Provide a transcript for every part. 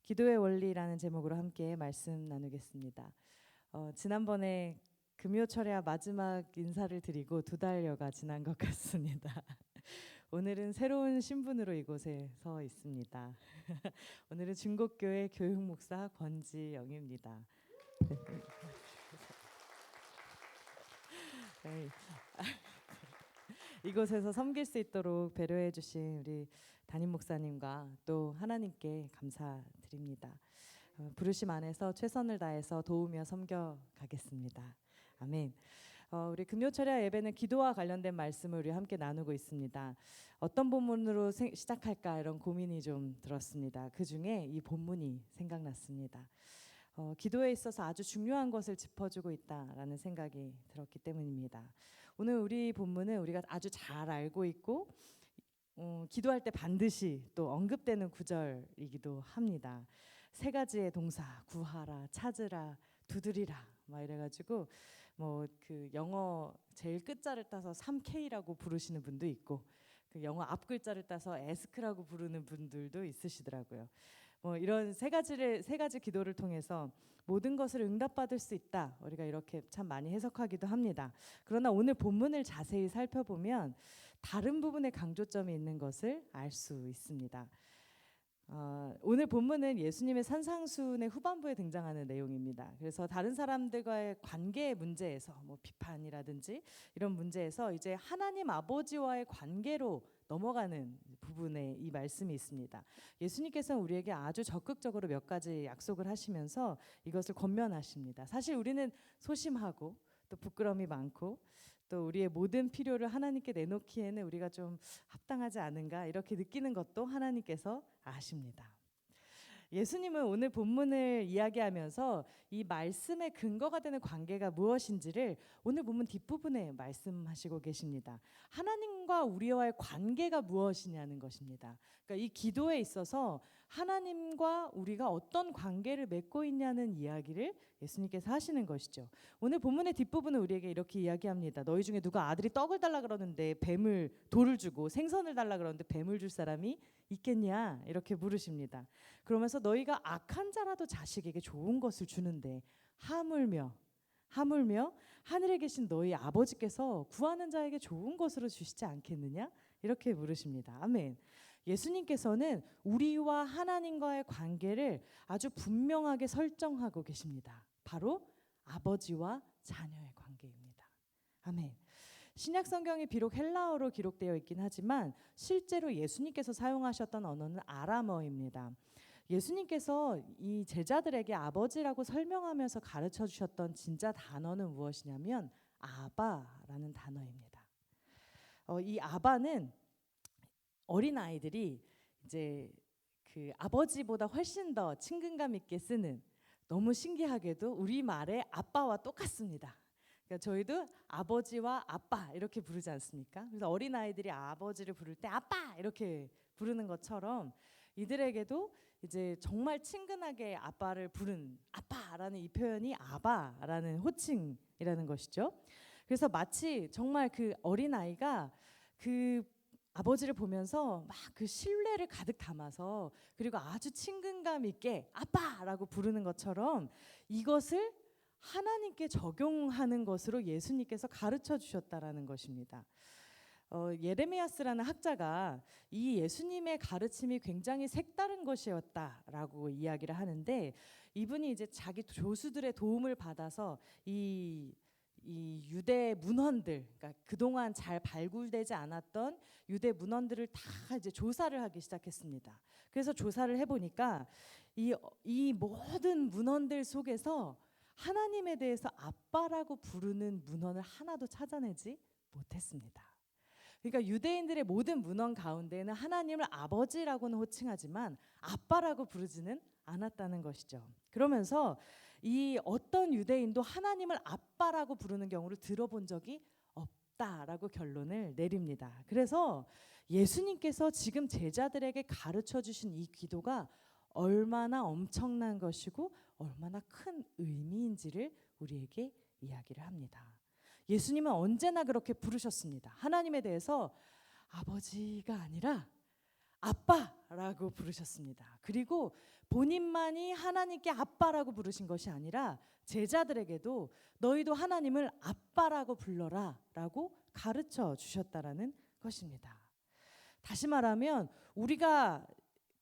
기도의 원리라는 제목으로 함께 말씀 나누겠습니다. 지난번에 금요 철야 마지막 인사를 드리고 2달여가 지난 것 같습니다. 오늘은 새로운 신분으로 이곳에 서 있습니다. 오늘은 중곡교회 교육목사 권지영입니다. 네. 이곳에서 섬길 수 있도록 배려해 주신 우리 담임 목사님과 또 하나님께 감사드립니다. 부르심 안에서 최선을 다해서 도우며 섬겨 가겠습니다. 아멘. 우리 금요철야 예배는 기도와 관련된 말씀을 우리 함께 나누고 있습니다. 어떤 본문으로 시작할까 이런 고민이 좀 들었습니다. 그 중에 이 본문이 생각났습니다. 기도에 있어서 아주 중요한 것을 짚어주고 있다라는 생각이 들었기 때문입니다. 오늘 우리 본문은 우리가 아주 잘 알고 있고 기도할 때 반드시 또 언급되는 구절이기도 합니다. 3가지의 동사, 구하라, 찾으라, 두드리라 막 이래가지고 뭐 그 영어 제일 끝자를 따서 3K라고 부르시는 분도 있고 그 영어 앞 글자를 따서 ask라고 부르는 분들도 있으시더라고요. 뭐 이런 세 가지 기도를 통해서 모든 것을 응답받을 수 있다. 우리가 이렇게 참 많이 해석하기도 합니다. 그러나 오늘 본문을 자세히 살펴보면 다른 부분에 강조점이 있는 것을 알 수 있습니다. 오늘 본문은 예수님의 산상수훈의 후반부에 등장하는 내용입니다. 그래서 다른 사람들과의 관계 문제에서 뭐 비판이라든지 이런 문제에서 이제 하나님 아버지와의 관계로 넘어가는 부분에 이 말씀이 있습니다. 예수님께서는 우리에게 아주 적극적으로 몇 가지 약속을 하시면서 이것을 권면하십니다. 사실 우리는 소심하고 또 부끄러움이 많고 또 우리의 모든 필요를 하나님께 내놓기에는 우리가 좀 합당하지 않은가 이렇게 느끼는 것도 하나님께서 아십니다. 예수님은 오늘 본문을 이야기하면서 이 말씀의 근거가 되는 관계가 무엇인지를 오늘 본문 뒷부분에 말씀하시고 계십니다. 하나님과 우리와의 관계가 무엇이냐는 것입니다. 그러니까 이 기도에 있어서 하나님과 우리가 어떤 관계를 맺고 있냐는 이야기를 예수님께서 하시는 것이죠. 오늘 본문의 뒷부분은 우리에게 이렇게 이야기합니다. 너희 중에 누가 아들이 떡을 달라 그러는데 돌을 주고 생선을 달라 그러는데 뱀을 줄 사람이 있겠냐 이렇게 물으십니다. 그러면서 너희가 악한 자라도 자식에게 좋은 것을 주는데 하물며 하늘에 계신 너희 아버지께서 구하는 자에게 좋은 것으로 주시지 않겠느냐 이렇게 물으십니다. 아멘. 예수님께서는 우리와 하나님과의 관계를 아주 분명하게 설정하고 계십니다. 바로 아버지와 자녀의 관계입니다. 아멘. 신약 성경이 비록 헬라어로 기록되어 있긴 하지만 실제로 예수님께서 사용하셨던 언어는 아람어입니다. 예수님께서 이 제자들에게 아버지라고 설명하면서 가르쳐 주셨던 진짜 단어는 무엇이냐면 아바라는 단어입니다. 이 아바는 어린 아이들이 이제 그 아버지보다 훨씬 더 친근감 있게 쓰는, 너무 신기하게도 우리 말의 아빠와 똑같습니다. 그러니까 저희도 아버지와 아빠 이렇게 부르지 않습니까? 그래서 어린 아이들이 아버지를 부를 때 아빠 이렇게 부르는 것처럼 이들에게도 이제 정말 친근하게 아빠를 부른 아빠라는 이 표현이 아바라는 호칭이라는 것이죠. 그래서 마치 정말 그 어린 아이가 그 아버지를 보면서 막 그 신뢰를 가득 담아서 그리고 아주 친근감 있게 아빠라고 부르는 것처럼 이것을 하나님께 적용하는 것으로 예수님께서 가르쳐 주셨다라는 것입니다. 예레미야스라는 학자가 이 예수님의 가르침이 굉장히 색다른 것이었다라고 이야기를 하는데, 이분이 이제 자기 조수들의 도움을 받아서 이 유대 문헌들, 그러니까 그동안 잘 발굴되지 않았던 유대 문헌들을 다 이제 조사를 하기 시작했습니다. 그래서 조사를 해보니까 이 모든 문헌들 속에서 하나님에 대해서 아빠라고 부르는 문헌을 하나도 찾아내지 못했습니다. 그러니까 유대인들의 모든 문헌 가운데는 하나님을 아버지라고는 호칭하지만 아빠라고 부르지는 않았다는 것이죠. 그러면서 이 어떤 유대인도 하나님을 아빠라고 부르는 경우를 들어본 적이 없다라고 결론을 내립니다. 그래서 예수님께서 지금 제자들에게 가르쳐 주신 이 기도가 얼마나 엄청난 것이고 얼마나 큰 의미인지를 우리에게 이야기를 합니다. 예수님은 언제나 그렇게 부르셨습니다. 하나님에 대해서 아버지가 아니라 아빠라고 부르셨습니다. 그리고 본인만이 하나님께 아빠라고 부르신 것이 아니라 제자들에게도 너희도 하나님을 아빠라고 불러라 라고 가르쳐 주셨다라는 것입니다. 다시 말하면 우리가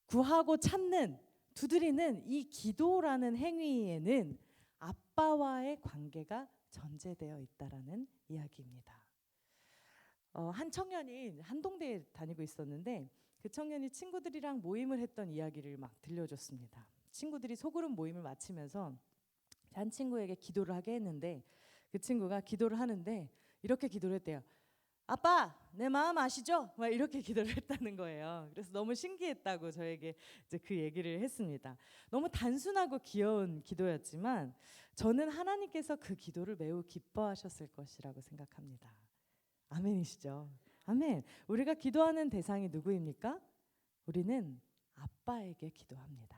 구하고 찾는, 두드리는 이 기도라는 행위에는 아빠와의 관계가 전제되어 있다라는 이야기입니다. 한 청년이 한동대에 다니고 있었는데 그 청년이 친구들이랑 모임을 했던 이야기를 막 들려줬습니다. 친구들이 소그룹 모임을 마치면서 한 친구에게 기도를 하게 했는데 그 친구가 기도를 하는데 이렇게 기도를 했대요. 아빠, 내 마음 아시죠? 막 이렇게 기도를 했다는 거예요. 그래서 너무 신기했다고 저에게 이제 그 얘기를 했습니다. 너무 단순하고 귀여운 기도였지만 저는 하나님께서 그 기도를 매우 기뻐하셨을 것이라고 생각합니다. 아멘이시죠? 아멘. 우리가 기도하는 대상이 누구입니까? 우리는 아빠에게 기도합니다.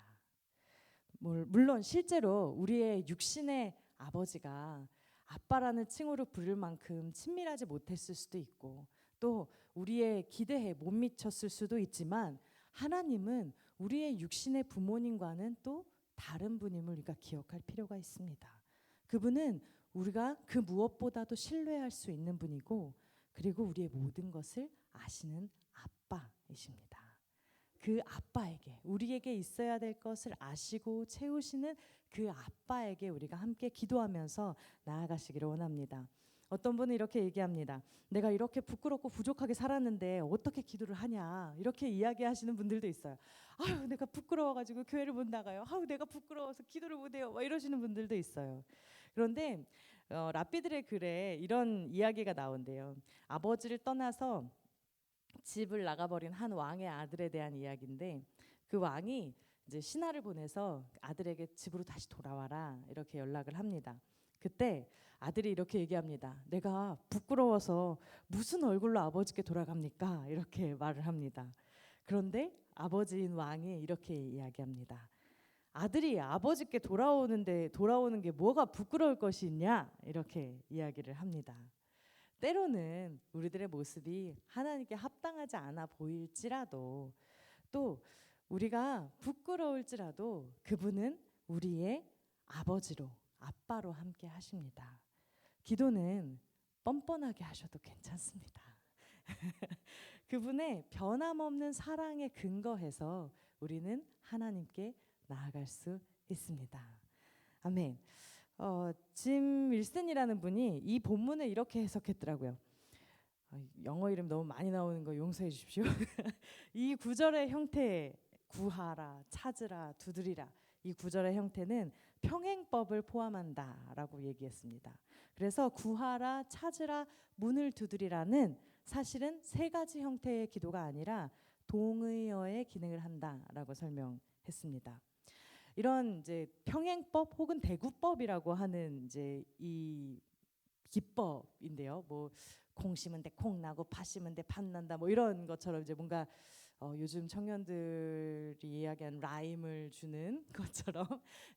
물론 실제로 우리의 육신의 아버지가 아빠라는 칭호로 부를 만큼 친밀하지 못했을 수도 있고 또 우리의 기대에 못 미쳤을 수도 있지만 하나님은 우리의 육신의 부모님과는 또 다른 분임을 우리가 기억할 필요가 있습니다. 그분은 우리가 그 무엇보다도 신뢰할 수 있는 분이고 그리고 우리의 모든 것을 아시는 아빠이십니다. 그 아빠에게 우리에게 있어야 될 것을 아시고 채우시는 그 아빠에게 우리가 함께 기도하면서 나아가시기를 원합니다. 어떤 분은 이렇게 얘기합니다. 내가 이렇게 부끄럽고 부족하게 살았는데 어떻게 기도를 하냐 이렇게 이야기하시는 분들도 있어요. 아유 내가 부끄러워가지고 교회를 못 나가요. 아유 내가 부끄러워서 기도를 못해요. 막 이러시는 분들도 있어요. 그런데 랍비들의 글에 이런 이야기가 나온대요. 아버지를 떠나서 집을 나가버린 한 왕의 아들에 대한 이야기인데 그 왕이 이제 신하를 보내서 아들에게 집으로 다시 돌아와라 이렇게 연락을 합니다. 그때 아들이 이렇게 얘기합니다. 내가 부끄러워서 무슨 얼굴로 아버지께 돌아갑니까? 이렇게 말을 합니다. 그런데 아버지인 왕이 이렇게 이야기합니다. 아들이 아버지께 돌아오는 게 뭐가 부끄러울 것이 있냐? 이렇게 이야기를 합니다. 때로는 우리들의 모습이 하나님께 합당하지 않아 보일지라도 또 우리가 부끄러울지라도 그분은 우리의 아버지로 아빠로 함께 하십니다. 기도는 뻔뻔하게 하셔도 괜찮습니다. 그분의 변함없는 사랑에 근거해서 우리는 하나님께 나아갈 수 있습니다. 아멘. 짐 윌슨이라는 분이 이 본문을 이렇게 해석했더라고요. 영어 이름 너무 많이 나오는 거 용서해 주십시오. 이 구절의 형태, 구하라, 찾으라, 두드리라, 이 구절의 형태는 평행법을 포함한다라고 얘기했습니다. 그래서 구하라, 찾으라, 문을 두드리라는 사실은 세 가지 형태의 기도가 아니라 동의어의 기능을 한다라고 설명했습니다. 이런 이제 평행법 혹은 대구법이라고 하는 이제 이 기법인데요. 뭐 콩 심은 데 콩 나고 팥 심은 데 팥 난다. 뭐 이런 것처럼 이제 뭔가 요즘 청년들이 이야기하는 라임을 주는 것처럼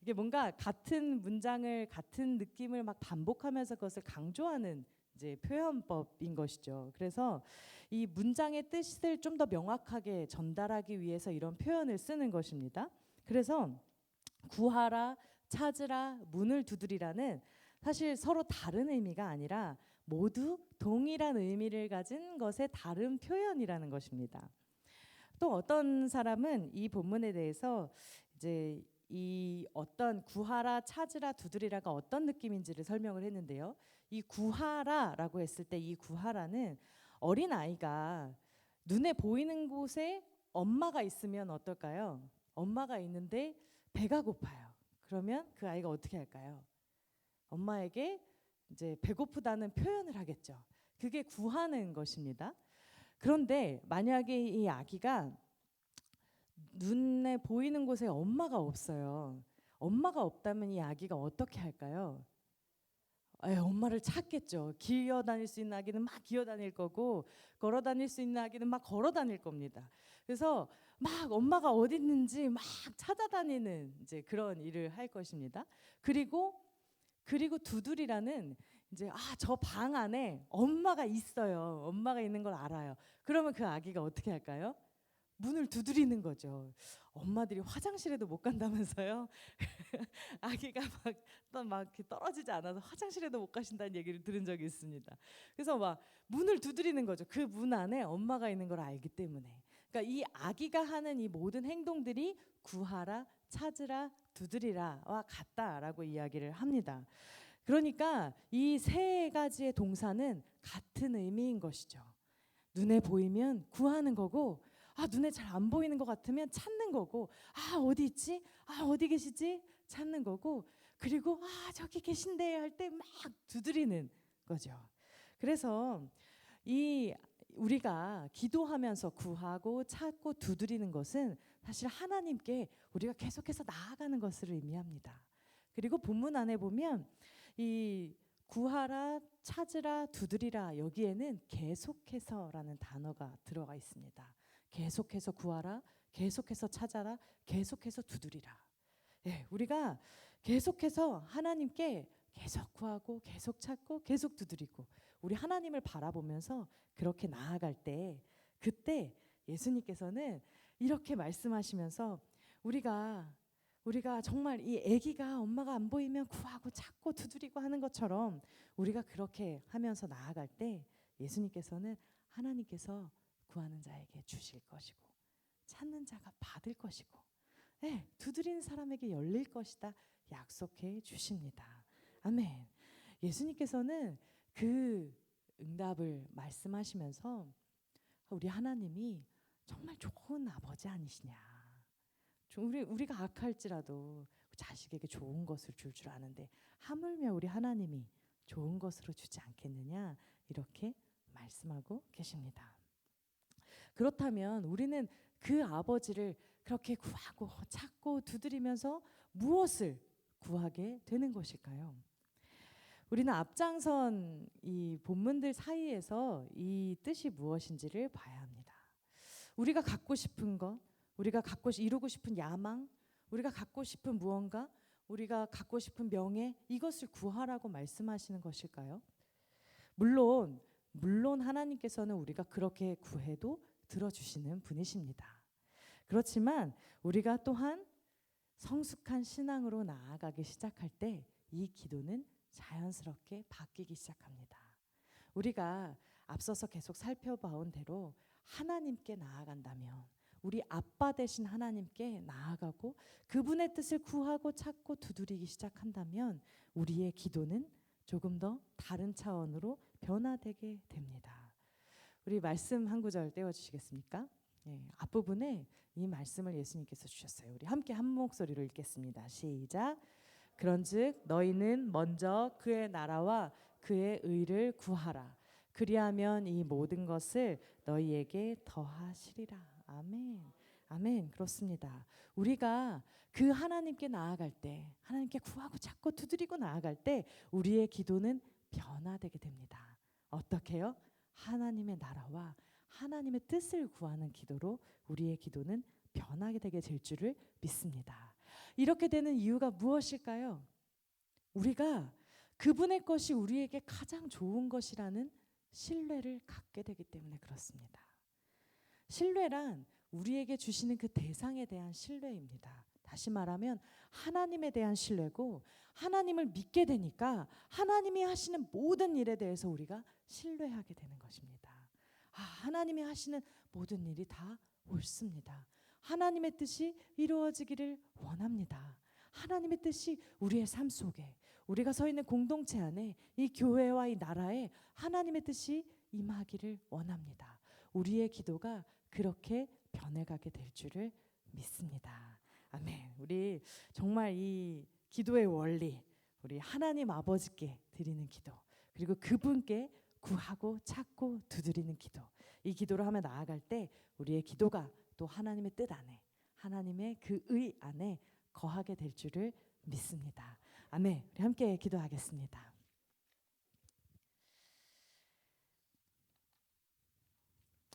이게 뭔가 같은 문장을 같은 느낌을 막 반복하면서 그것을 강조하는 이제 표현법인 것이죠. 그래서 이 문장의 뜻을 좀 더 명확하게 전달하기 위해서 이런 표현을 쓰는 것입니다. 그래서 구하라, 찾으라, 문을 두드리라는 사실 서로 다른 의미가 아니라 모두 동일한 의미를 가진 것의 다른 표현이라는 것입니다. 또 어떤 사람은 이 본문에 대해서 이제 이 어떤 구하라, 찾으라, 두드리라가 어떤 느낌인지를 설명을 했는데요. 이 구하라라고 했을 때 이 구하라는 어린 아이가 눈에 보이는 곳에 엄마가 있으면 어떨까요? 엄마가 있는데 배가 고파요. 그러면 그 아이가 어떻게 할까요? 엄마에게 이제 배고프다는 표현을 하겠죠. 그게 구하는 것입니다. 그런데 만약에 이 아기가 눈에 보이는 곳에 엄마가 없어요. 엄마가 없다면 이 아기가 어떻게 할까요? 엄마를 찾겠죠. 기어다닐 수 있는 아기는 막 기어다닐 거고 걸어다닐 수 있는 아기는 막 걸어다닐 겁니다. 그래서 막 엄마가 어디 있는지 막 찾아다니는 이제 그런 일을 할 것입니다. 그리고 두드리라는 이제 저 방 안에 엄마가 있어요. 엄마가 있는 걸 알아요. 그러면 그 아기가 어떻게 할까요? 문을 두드리는 거죠. 엄마들이 화장실에도 못 간다면서요. 아기가 막 이렇게 떨어지지 않아서 화장실에도 못 가신다는 얘기를 들은 적이 있습니다. 그래서 막 문을 두드리는 거죠. 그 문 안에 엄마가 있는 걸 알기 때문에. 그러니까 이 아기가 하는 이 모든 행동들이 구하라, 찾으라, 두드리라와 같다라고 이야기를 합니다. 그러니까 이 세 가지의 동사는 같은 의미인 것이죠. 눈에 보이면 구하는 거고, 눈에 잘 안 보이는 것 같으면 찾는 거고, 어디 있지? 어디 계시지? 찾는 거고, 그리고 저기 계신데 할 때 막 두드리는 거죠. 그래서 이 우리가 기도하면서 구하고 찾고 두드리는 것은 사실 하나님께 우리가 계속해서 나아가는 것을 의미합니다. 그리고 본문 안에 보면 이 구하라, 찾으라, 두드리라, 여기에는 계속해서라는 단어가 들어가 있습니다. 계속해서 구하라, 계속해서 찾아라, 계속해서 두드리라. 우리가 계속해서 하나님께 계속 구하고 계속 찾고 계속 두드리고 우리 하나님을 바라보면서 그렇게 나아갈 때, 그때 예수님께서는 이렇게 말씀하시면서 우리가 정말 이 아기가 엄마가 안 보이면 구하고 찾고 두드리고 하는 것처럼 우리가 그렇게 하면서 나아갈 때 예수님께서는 하나님께서 구하는 자에게 주실 것이고 찾는 자가 받을 것이고 두드리는 사람에게 열릴 것이다 약속해 주십니다. 아멘. 예수님께서는 그 응답을 말씀하시면서 우리 하나님이 정말 좋은 아버지 아니시냐. 우리가 악할지라도 자식에게 좋은 것을 줄 아는데 하물며 우리 하나님이 좋은 것으로 주지 않겠느냐 이렇게 말씀하고 계십니다. 그렇다면 우리는 그 아버지를 그렇게 구하고 찾고 두드리면서 무엇을 구하게 되는 것일까요? 우리는 앞장선 이 본문들 사이에서 이 뜻이 무엇인지를 봐야 합니다. 우리가 갖고 싶은 것, 우리가 이루고 싶은 야망, 우리가 갖고 싶은 무언가, 우리가 갖고 싶은 명예, 이것을 구하라고 말씀하시는 것일까요? 물론 하나님께서는 우리가 그렇게 구해도 들어주시는 분이십니다. 그렇지만 우리가 또한 성숙한 신앙으로 나아가기 시작할 때 이 기도는 자연스럽게 바뀌기 시작합니다. 우리가 앞서서 계속 살펴봐온 대로 하나님께 나아간다면, 우리 아빠 되신 하나님께 나아가고 그분의 뜻을 구하고 찾고 두드리기 시작한다면 우리의 기도는 조금 더 다른 차원으로 변화되게 됩니다. 우리 말씀 한 구절 떼어주시겠습니까? 앞부분에 이 말씀을 예수님께서 주셨어요. 우리 함께 한 목소리로 읽겠습니다. 시작. 그런즉 너희는 먼저 그의 나라와 그의 의를 구하라. 그리하면 이 모든 것을 너희에게 더하시리라. 아멘. 아멘. 그렇습니다. 우리가 그 하나님께 나아갈 때, 하나님께 구하고 찾고 두드리고 나아갈 때 우리의 기도는 변화되게 됩니다. 어떻게요? 하나님의 나라와 하나님의 뜻을 구하는 기도로 우리의 기도는 변하게 되게 될 줄을 믿습니다. 이렇게 되는 이유가 무엇일까요? 우리가 그분의 것이 우리에게 가장 좋은 것이라는 신뢰를 갖게 되기 때문에 그렇습니다. 신뢰란 우리에게 주시는 그 대상에 대한 신뢰입니다. 다시 말하면 하나님에 대한 신뢰고, 하나님을 믿게 되니까 하나님이 하시는 모든 일에 대해서 우리가 신뢰하게 되는 것입니다. 하나님이 하시는 모든 일이 다 옳습니다. 하나님의 뜻이 이루어지기를 원합니다. 하나님의 뜻이 우리의 삶 속에, 우리가 서 있는 공동체 안에, 이 교회와 이 나라에 하나님의 뜻이 임하기를 원합니다. 우리의 기도가 그렇게 변해가게 될 줄을 믿습니다. 아멘. 우리 정말 이 기도의 원리, 우리 하나님 아버지께 드리는 기도, 그리고 그분께 구하고 찾고 두드리는 기도, 이 기도를 하며 나아갈 때 우리의 기도가 또 하나님의 뜻 안에, 하나님의 그 의 안에 거하게 될 줄을 믿습니다. 아멘. 우리 함께 기도하겠습니다.